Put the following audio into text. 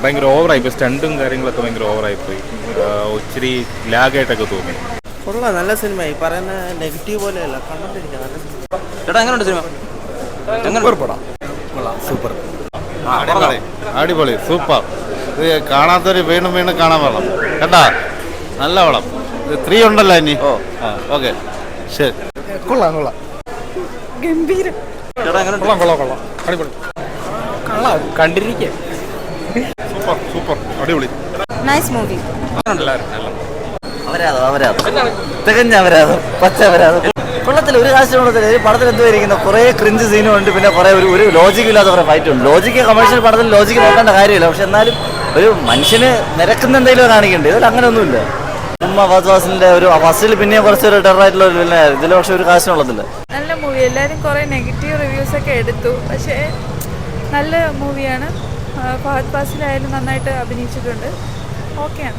ഭയങ്കര ഓവറായിപ്പോയി, സ്റ്റണ്ടും കാര്യങ്ങളൊക്കെ ഭയങ്കര ഓവറായിപ്പോയി. ഒത്തിരി ലാഗായിട്ടൊക്കെ തോന്നി. കൊള്ളാം, നല്ല സിനിമ. ഈ പറയുന്ന നെഗറ്റീവ് പോലെയല്ല, കണ്ടിട്ടിരിക്കാം. നല്ല സിനിമ. ചേട്ടാ എങ്ങനെയുണ്ട് സിനിമ? സൂപ്പർ പടം. സൂപ്പർ, അടിപൊളി, സൂപ്പർ. ഇത് കാണാത്തൊരു വീണ്ടും വീണ്ടും കാണാൻ പടം കേട്ടാ, നല്ല പടം. 3 ഉണ്ടല്ലോ ഇനി. ഓക്കെ, ശരി. കൊള്ളാം കൊള്ളാം, ഗംഭീരം. ചേട്ടാ എങ്ങനെ? കൊള്ളാം കൊള്ളാം കൊള്ളാം, അടിപൊളി. കൊള്ളാം, കണ്ടിരിക്കുക. സൂപ്പർ സൂപ്പർ, അടിപൊളി. Nice movie. തികഞ്ഞ അപരാധം, പച്ച അപരാധം. കൊള്ളത്തില്ല, ഒരു കാശും കൊള്ളത്തില്ല. ഒരു പടത്തിൽ എന്തോ ഇരിക്കുന്ന കുറേ ക്രിഞ്ച് സീനും ഉണ്ട്, പിന്നെ കുറേ ഒരു ലോജിക്ക് ഇല്ലാത്ത കുറേ ഫൈറ്റ് ഉണ്ട്. ലോജിക്ക് കമേഴ്ഷ്യൽ പടത്തിൽ ലോജിക്ക് നോക്കേണ്ട കാര്യമില്ല, പക്ഷെ എന്നാലും ഒരു മനുഷ്യന് നിരക്കുന്ന എന്തെങ്കിലും കാണിക്കണ്ടേ? ഇതിൽ അങ്ങനെയൊന്നുമില്ല. ചുമ്മാ ഫാസിലിന്റെ ഒരു ഫസ്റ്റിൽ പിന്നെയും കുറച്ചൊരു ടെററായിട്ടുള്ള ഒരു ഇതിൽ പക്ഷെ ഒരു കാശിനും കൊള്ളത്തില്ല. നല്ല മൂവി. എല്ലാവരും കുറേ നെഗറ്റീവ് റിവ്യൂസ് ഒക്കെ എടുത്തു, പക്ഷേ നല്ല മൂവിയാണ്. ഫഹദ് ഫാസിലായാലും നന്നായിട്ട് അഭിനയിച്ചിട്ടുണ്ട്. ഓക്കെയാണ്.